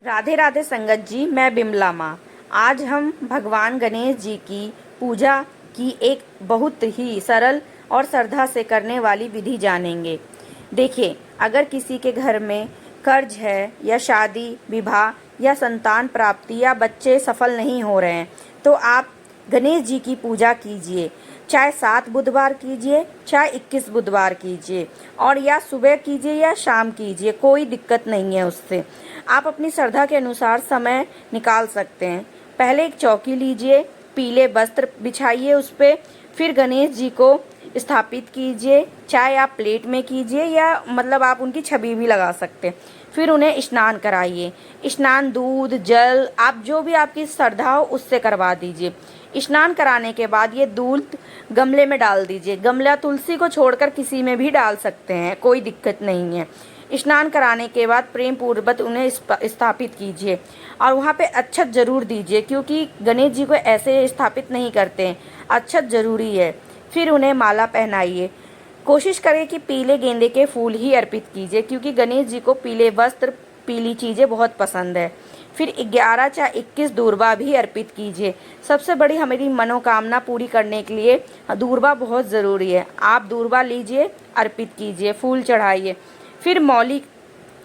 राधे राधे संगत जी, मैं बिमला माँ। आज हम भगवान गणेश जी की पूजा की एक बहुत ही सरल और श्रद्धा से करने वाली विधि जानेंगे। देखिए, अगर किसी के घर में कर्ज है या शादी विवाह या संतान प्राप्ति या बच्चे सफल नहीं हो रहे हैं, तो आप गणेश जी की पूजा कीजिए। चाहे 7 बुधवार कीजिए, चाहे 21 बुधवार कीजिए, और या सुबह कीजिए या शाम कीजिए, कोई दिक्कत नहीं है उससे। आप अपनी श्रद्धा के अनुसार समय निकाल सकते हैं। पहले एक चौकी लीजिए, पीले वस्त्र बिछाइए उस पर, फिर गणेश जी को स्थापित कीजिए। चाहे आप प्लेट में कीजिए या मतलब आप उनकी छवि भी लगा सकते हैं। फिर उन्हें स्नान कराइए। स्नान दूध जल आप जो भी आपकी श्रद्धा हो उससे करवा दीजिए। स्नान कराने के बाद ये दूध गमले में डाल दीजिए। गमला तुलसी को छोड़कर किसी में भी डाल सकते हैं, कोई दिक्कत नहीं है। स्नान कराने के बाद प्रेम पूर्वक उन्हें स्थापित कीजिए और वहाँ पे अक्षत जरूर दीजिए, क्योंकि गणेश जी को ऐसे स्थापित नहीं करते हैं, अक्षत जरूरी है। फिर उन्हें माला पहनाइए। कोशिश करें कि पीले गेंदे के फूल ही अर्पित कीजिए, क्योंकि गणेश जी को पीले वस्त्र पीली चीज़ें बहुत पसंद है। फिर 11 या 21 दूर्वा भी अर्पित कीजिए। सबसे बड़ी हमारी मनोकामना पूरी करने के लिए दूर्वा बहुत ज़रूरी है। आप दूर्वा लीजिए, अर्पित कीजिए, फूल चढ़ाइए। फिर मौली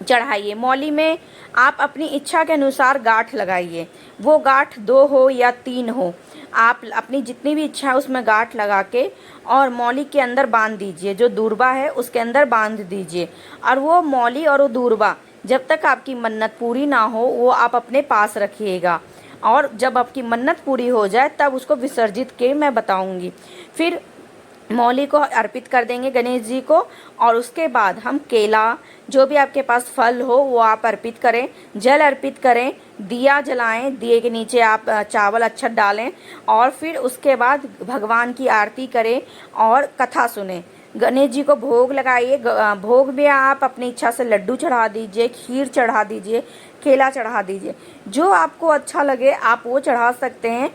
चढ़ाइए। मौली में आप अपनी इच्छा के अनुसार गांठ लगाइए। वो गांठ 2 हो या 3 हो, आप अपनी जितनी भी इच्छा है उसमें गांठ लगा के और मौली के अंदर बांध दीजिए। जो दूर्वा है उसके अंदर बांध दीजिए, और वो मौली और वो दूर्वा जब तक आपकी मन्नत पूरी ना हो वो आप अपने पास रखिएगा, और जब आपकी मन्नत पूरी हो जाए तब उसको विसर्जित के मैं बताऊंगी। फिर मौली को अर्पित कर देंगे गणेश जी को, और उसके बाद हम केला जो भी आपके पास फल हो वो आप अर्पित करें, जल अर्पित करें, दिया जलाएं, दिए के नीचे आप चावल अक्षत डालें, और फिर उसके बाद भगवान की आरती करें और कथा सुने। गणेश जी को भोग लगाइए। भोग में आप अपनी इच्छा से लड्डू चढ़ा दीजिए, खीर चढ़ा दीजिए, केला चढ़ा दीजिए, जो आपको अच्छा लगे आप वो चढ़ा सकते हैं।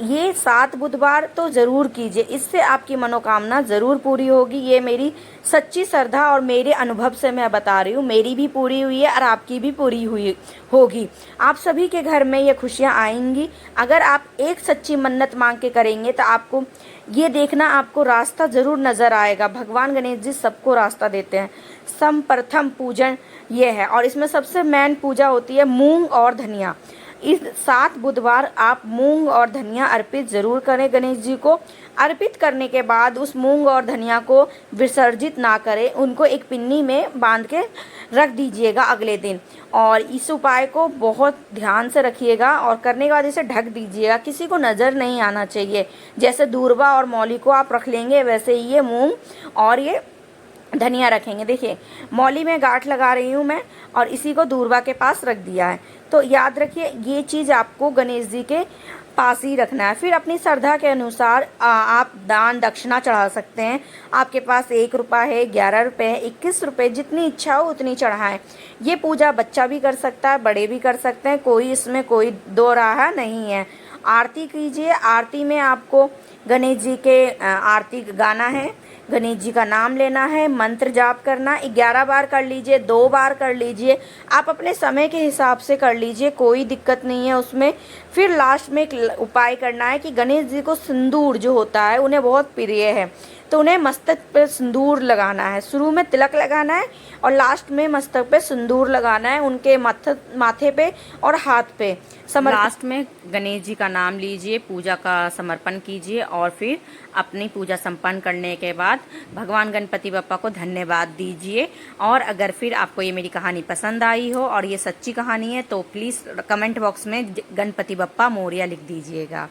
ये 7 बुधवार तो ज़रूर कीजिए, इससे आपकी मनोकामना ज़रूर पूरी होगी। ये मेरी सच्ची श्रद्धा और मेरे अनुभव से मैं बता रही हूँ। मेरी भी पूरी हुई है और आपकी भी पूरी हुई होगी। आप सभी के घर में ये खुशियाँ आएंगी अगर आप एक सच्ची मन्नत मांग के करेंगे। तो आपको ये देखना, आपको रास्ता ज़रूर नज़र आएगा। भगवान गणेश जी सबको रास्ता देते हैं। सर्वप्रथम पूजन ये है, और इसमें सबसे मेन पूजा होती है मूंग और धनिया। इस 7 बुधवार आप मूंग और धनिया अर्पित ज़रूर करें गणेश जी को। अर्पित करने के बाद उस मूंग और धनिया को विसर्जित ना करें, उनको एक पिन्नी में बांध के रख दीजिएगा अगले दिन। और इस उपाय को बहुत ध्यान से रखिएगा, और करने के बाद इसे ढक दीजिएगा, किसी को नज़र नहीं आना चाहिए। जैसे दूर्वा और मौली को आप रख लेंगे, वैसे ही ये मूंग और ये धनिया रखेंगे। देखिए, मौली में गांठ लगा रही हूँ मैं, और इसी को दूर्वा के पास रख दिया है। तो याद रखिए, ये चीज़ आपको गणेश जी के पास ही रखना है। फिर अपनी श्रद्धा के अनुसार आप दान दक्षिणा चढ़ा सकते हैं। आपके पास 1 रुपया है, 11 रुपये है, 21 रुपये, जितनी इच्छा हो उतनी चढ़ाएं। ये पूजा बच्चा भी कर सकता है, बड़े भी कर सकते हैं, कोई इसमें कोई दो राह नहीं है। आरती कीजिए। आरती में आपको गणेश जी के आरती गाना है, गणेश जी का नाम लेना है, मंत्र जाप करना। 11 बार कर लीजिए, 2 बार कर लीजिए, आप अपने समय के हिसाब से कर लीजिए, कोई दिक्कत नहीं है उसमें। फिर लास्ट में एक उपाय करना है कि गणेश जी को सिंदूर जो होता है उन्हें बहुत प्रिय है, तो उन्हें मस्तक पे सिंदूर लगाना है। शुरू में तिलक लगाना है और लास्ट में मस्तक पे सिंदूर लगाना है, उनके माथे पे और हाथ पे। लास्ट में गणेश जी का नाम लीजिए, पूजा का समर्पण कीजिए, और फिर अपनी पूजा संपन्न करने के बाद भगवान गणपति बप्पा को धन्यवाद दीजिए। और अगर फिर आपको ये मेरी कहानी पसंद आई हो और ये सच्ची कहानी है तो प्लीज़ कमेंट बॉक्स में गणपति बप्पा मोरया लिख दीजिएगा।